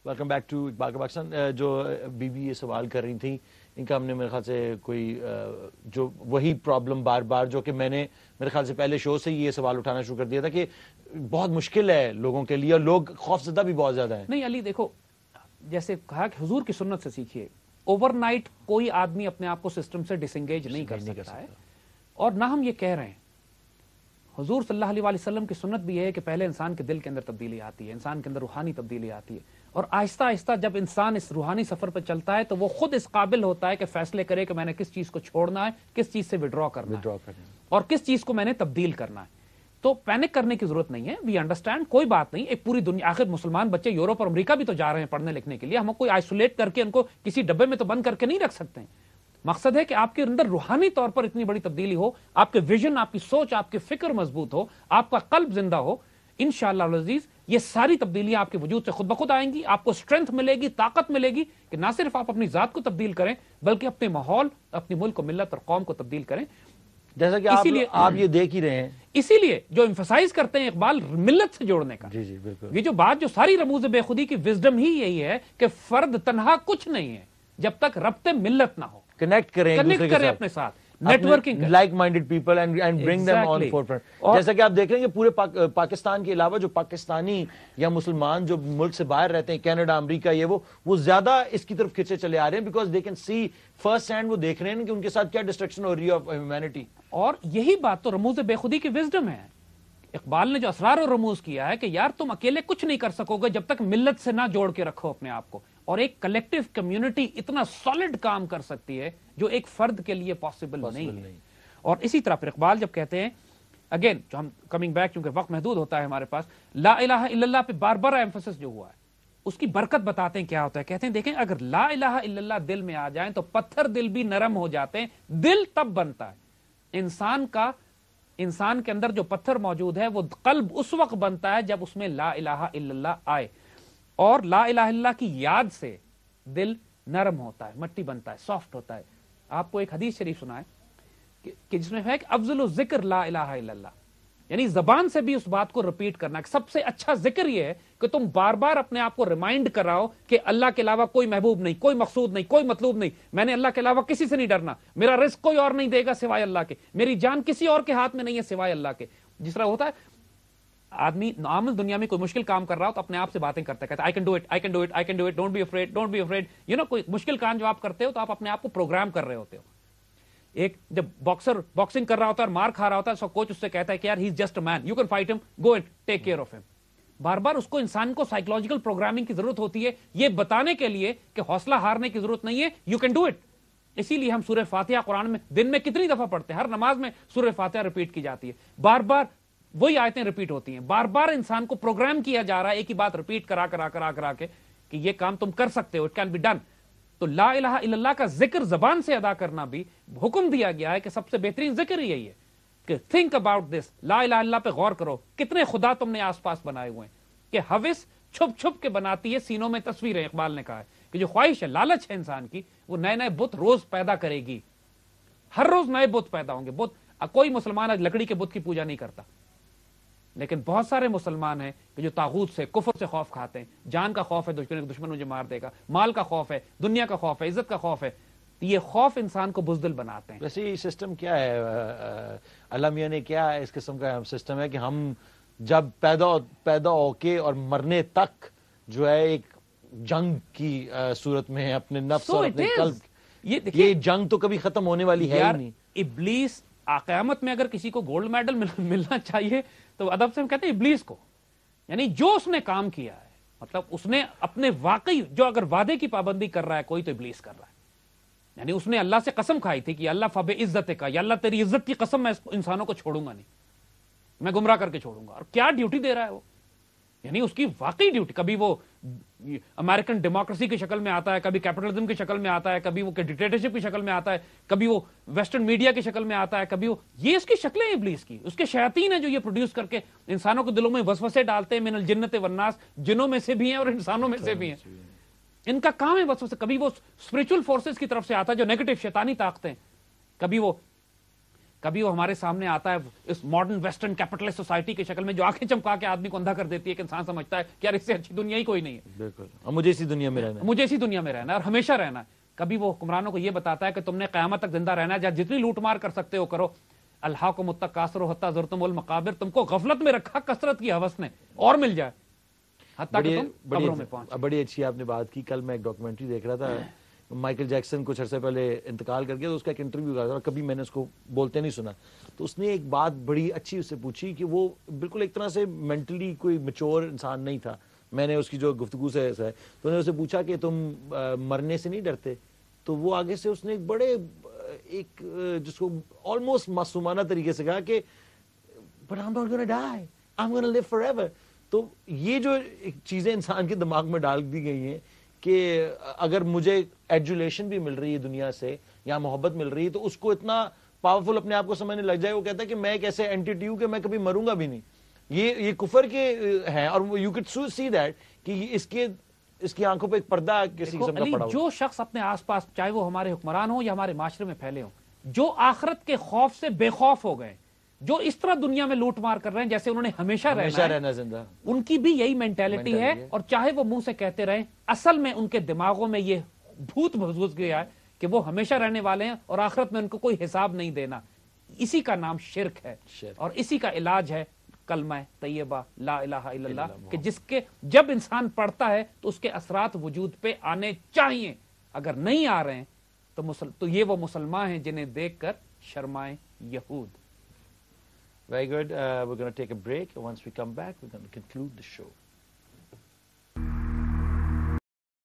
Welcome back to Iqbal کا پاکستان. جو be be یہ سوال کر رہی تھیں ان کا ہم نے میرے خیال سے کوئی جو وہی پرابلم بار بار جو کہ میں نے میرے خیال سے پہلے شو سے ہی یہ سوال اٹھانا شروع کر دیا تھا کہ بہت مشکل ہے لوگوں کے لیے اور لوگ خوف زدہ بھی بہت زیادہ ہیں. نہیں علی دیکھو، جیسے کہا کہ حضور کی سنت سے سیکھیے. اوور نائٹ کوئی آدمی اپنے آپ کو سسٹم سے ڈس انگیج نہیں کر سکتا ہے، اور نہ ہم یہ کہہ رہے ہیں. حضور صلی اللہ علیہ وسلم کی سنت بھی یہ ہے کہ پہلے انسان کے دل کے اندر تبدیلی آتی ہے، انسان کے اندر روحانی تبدیلی آتی ہے، اور آہستہ آہستہ جب انسان اس روحانی سفر پہ چلتا ہے تو وہ خود اس قابل ہوتا ہے کہ فیصلے کرے کہ میں نے کس چیز کو چھوڑنا ہے، کس چیز سے وڈرا کرنا ہے اور کس چیز کو میں نے تبدیل کرنا ہے. تو پینک کرنے کی ضرورت نہیں ہے. وی انڈرسٹینڈ، کوئی بات نہیں. ایک پوری دنیا، آخر مسلمان بچے یورپ اور امریکہ بھی تو جا رہے ہیں پڑھنے لکھنے کے لیے. ہم کوئی آئسولیٹ کر کے ان کو کسی ڈبے میں تو بند کر کے نہیں رکھ سکتے ہیں. مقصد ہے کہ آپ کے اندر روحانی طور پر اتنی بڑی تبدیلی ہو، آپ کے ویژن، آپ کی سوچ، آپ کی فکر مضبوط ہو، آپ کا قلب زندہ ہو. انشاءاللہ العزیز یہ ساری تبدیلیاں آپ کے وجود سے خود بخود آئیں گی. آپ کو اسٹرینتھ ملے گی، طاقت ملے گی کہ نہ صرف آپ اپنی ذات کو تبدیل کریں بلکہ اپنے ماحول، اپنی ملک و ملت اور قوم کو تبدیل کریں. جیسا کہ آپ یہ دیکھ ہی رہے ہیں. اسی لیے جو ایمفسائز کرتے ہیں اقبال ملت سے جوڑنے کا، جی بالکل، یہ جو بات جو ساری رموز بے خودی کی وزڈم ہی یہی ہے کہ فرد تنہا کچھ نہیں ہے جب تک ربط ملت نہ ہو. کنیکٹ کریں اپنے ساتھ، networking, like minded people and bring them on forefront. جیسا کہ آپ دیکھ رہے ہیں کہ پورے پاکستان کے علاوہ جو پاکستانی یا مسلمان جو ملک سے باہر رہتے ہیں، کینیڈا، امریکہ، یہ وہ زیادہ اس کی طرف کھنچے چلے آ رہے ہیں because they can see first hand. وہ دیکھ رہے ہیں کہ ان کے ساتھ کیا ڈسٹرکشن ہو رہی ہے آف ہیومینٹی. اور یہی بات تو رموز بے خودی کی وزڈم ہے. اقبال نے جو اسرار اور رموز کیا ہے کہ یار تم اکیلے کچھ نہیں کر سکو گے جب تک ملت سے نہ جوڑ کے رکھو اپنے آپ کو. اور ایک کلیکٹیو کمیونٹی اتنا سالڈ کام کر سکتی ہے جو ایک فرد کے لیے پاسبل نہیں ہے. اور اسی طرح پھر اقبال جب کہتے ہیں، اگین جو ہم کمنگ بیک، کیونکہ وقت محدود ہوتا ہے ہمارے پاس، لا الہ الا اللہ پہ بار بار ایمفسس جو ہوا ہے اس کی برکت بتاتے ہیں کیا ہوتا ہے. کہتے ہیں دیکھیں اگر لا الہ الا اللہ دل میں آ جائیں تو پتھر دل بھی نرم ہو جاتے ہیں. دل تب بنتا ہے انسان کے اندر جو پتھر موجود ہے وہ قلب اس وقت بنتا ہے جب اس میں لا الہ الا اللہ آئے. اور لا الہ الا اللہ کی یاد سے دل نرم ہوتا ہے، مٹی بنتا ہے، سافٹ ہوتا ہے. آپ کو ایک حدیث شریف سنائے کہ جس میں ہے کہ افضل الذکر لا الہ الا اللہ، یعنی زبان سے بھی اس بات کو ریپیٹ کرنا. سب سے اچھا ذکر یہ ہے کہ تم بار بار اپنے آپ کو ریمائنڈ کراؤ کہ اللہ کے علاوہ کوئی محبوب نہیں، کوئی مقصود نہیں، کوئی مطلوب نہیں. میں نے اللہ کے علاوہ کسی سے نہیں ڈرنا. میرا رزق کوئی اور نہیں دے گا سوائے اللہ کے. میری جان کسی اور کے ہاتھ میں نہیں ہے سوائے اللہ کے. جس طرح ہوتا ہے آدمی عام دنیا میں کوئی مشکل کام کر رہا ہو تو اپنے آپ سے باتیں کرتا ہے، کہتا ہے I can do it, I can do it, I can do it, don't be afraid, don't be afraid. You know, کوئی مشکل کام جو آپ کرتے ہو تو آپ اپنے آپ کو پروگرام کر رہے ہوتے ہو. ایک جب باکسنگ کر رہا ہوتا ہے اور مار کھا رہا ہوتا ہے، کوچ اس سے کہتا ہے کہ یار he is just a man, you can fight him, go and take care of him. بار بار اس کو انسان کو سائیکولوجیکل پروگرامنگ کی ضرورت ہوتی ہے یہ بتانے کے لیے کہ حوصلہ ہارنے کی ضرورت نہیں ہے، یو کین ڈو اٹ. اسی لیے ہم سورہ فاتحہ قرآن میں دن میں کتنی دفعہ پڑھتے ہیں، ہر نماز میں سورہ فاتحہ ریپیٹ کی جاتی ہے. بار بار وہی آیتیں ریپیٹ ہوتی ہیں. بار بار انسان کو پروگرام کیا جا رہا ہے ایک ہی بات ریپیٹ کرا کے کہ یہ کام تم کر سکتے ہو، اٹ کین بی ڈن. تو لا الہ الا اللہ کا ذکر زبان سے ادا کرنا بھی حکم دیا گیا ہے کہ سب سے بہترین ذکر ہی یہی ہے کہ تھنک اباؤٹ دس. لا الہ الا اللہ پہ غور کرو. کتنے خدا تم نے آس پاس بنائے ہوئے ہیں کہ ہوس چھپ چھپ کے بناتی ہے سینوں میں تصویریں. اقبال نے کہا ہے کہ جو خواہش ہے، لالچ ہے انسان کی، وہ نئے نئے بت روز پیدا کرے گی. ہر روز نئے بت پیدا ہوں گے. کوئی مسلمان آج لکڑی کے بت کی پوجا نہیں کرتا، لیکن بہت سارے مسلمان ہیں کہ جو طاغوت سے، کفر سے خوف کھاتے ہیں. جان کا خوف ہے، دشمن مجھے مار دے گا. مال کا خوف ہے، دنیا کا خوف ہے، عزت کا خوف ہے. یہ خوف انسان کو بزدل بناتے ہیں. ویسے یہ سسٹم کیا ہے اللہ میاں نے کیا اس قسم کا سسٹم ہے کہ ہم جب پیدا ہو کے اور مرنے تک جو ہے ایک جنگ کی صورت میں اپنے نفس اور اپنے قلب، یہ جنگ تو کبھی ختم ہونے والی ہے ہی نہیں. ابلیس قیامت میں اگر کسی کو گولڈ میڈل ملنا چاہیے تو ادب سے ہم کہتے ہیں ابلیس کو. یعنی جو اس نے کام کیا ہے، مطلب اس نے اپنے واقعی جو اگر وعدے کی پابندی کر رہا ہے کوئی تو ابلیس کر رہا ہے. یعنی اس نے اللہ سے قسم کھائی تھی کہ اللہ فب عزت کا، یا اللہ تیری عزت کی قسم میں انسانوں کو چھوڑوں گا نہیں، میں گمراہ کر کے چھوڑوں گا. اور کیا ڈیوٹی دے رہا ہے وہ، یعنی اس کی واقعی ڈیوٹی. کبھی وہ امریکن ڈیموکریسی کی شکل میں آتا ہے، کبھی کیپٹلزم کی شکل میں آتا ہے، کبھی وہ ڈکٹیٹرشپ کی شکل میں آتا ہے، کبھی وہ ویسٹرن میڈیا کی شکل میں آتا ہے، کبھی وہ یہ اس کی شکلیں ہیں ابلیس کی. اس کے شیاطین ہیں جو یہ پروڈیوس کر کے انسانوں کے دلوں میں وسوسے ڈالتے ہیں. من الجنت والناس، جنوں میں سے بھی ہیں اور انسانوں میں سے بھی ہیں. ان کا کام ہے وسوسے. کبھی وہ اسپرچل فورسز کی طرف سے آتا ہے جو نیگیٹو شیطانی طاقتیں، کبھی وہ کبھی وہ ہمارے سامنے آتا ہے اس ماڈرن ویسٹرن کیپٹلسٹ سوسائٹی کی شکل میں جو آنکھیں چمکا کے آدمی کو اندھا کر دیتی ہے کہ انسان سمجھتا ہے کہ یار اس سے اچھی دنیا ہی کوئی نہیں ہے. بالکل, مجھے اسی دنیا میں رہنا ہے, مجھے اسی دنیا میں رہنا ہے اور ہمیشہ رہنا ہے. کبھی وہ حکمرانوں کو یہ بتاتا ہے کہ تم نے قیامت تک زندہ رہنا ہے, جہاں جتنی لوٹ مار کر سکتے ہو کرو. الہاکم التکاثر حتی زرتم المقابر, تم کو غفلت میں رکھا کثرت کی ہوس نے, اور مل جائے حتیٰ کہ تم قبروں میں پہنچ. بڑی اچھی آپ نے بات کی. کل میں ایک ڈاکومنٹری دیکھ رہا تھا, مائیکل جیکسن کچھ عرصے پہلے انتقال کر گیا, تو اس کا ایک انٹرویو کر رہا تھا, کبھی میں نے اس کو بولتے نہیں سنا. تو اس نے ایک بات بڑی اچھی اس سے پوچھی کہ وہ بالکل ایک طرح سے مینٹلی کوئی میچور انسان نہیں تھا, میں نے اس کی جو گفتگو سے ہے, تو انہوں نے اسے پوچھا کہ تم مرنے سے نہیں ڈرتے؟ تو وہ آگے سے اس نے ایک بڑے ایک جس کو آلموسٹ معصومانہ طریقے سے کہا کہ but I'm not gonna die, I'm gonna live forever. تو یہ جو چیزیں انسان کے دماغ میں ڈال دی گئی ہیں کہ اگر مجھے ایڈولیشن بھی مل رہی ہے دنیا سے یا محبت مل رہی ہے, تو اس کو اتنا پاورفل اپنے آپ کو سمجھنے لگ جائے. وہ کہتا ہے کہ میں ایک ایسے اینٹیٹی ہوں کہ میں کبھی مروں گا بھی نہیں. یہ کفر کے ہیں, اور یو کین سی دیٹ کہ اس کی آنکھوں پہ ایک پردہ کسی قسم کا پڑا ہو. جو شخص اپنے آس پاس, چاہے وہ ہمارے حکمران ہوں یا ہمارے معاشرے میں پھیلے ہوں, جو آخرت کے خوف سے بے خوف ہو گئے, جو اس طرح دنیا میں لوٹ مار کر رہے ہیں جیسے انہوں نے ہمیشہ رہنا زندہ, ان کی بھی یہی مینٹیلٹی ہے. اور چاہے وہ منہ سے کہتے رہیں, اصل میں ان کے دماغوں میں یہ بھوت محسوس گیا ہے کہ وہ ہمیشہ رہنے والے ہیں اور آخرت میں ان کو کوئی حساب نہیں دینا. اسی کا نام شرک ہے, اور اسی کا علاج ہے کلمہ طیبہ لا الہ الا اللہ, کہ جس کے جب انسان پڑھتا ہے تو اس کے اثرات وجود پہ آنے چاہیے. اگر نہیں آ رہے ہیں تو یہ وہ مسلمان ہیں جنہیں دیکھ کر شرمائیں یہود. Very good. We're going to take a break. Once we come back, we're going to conclude the show.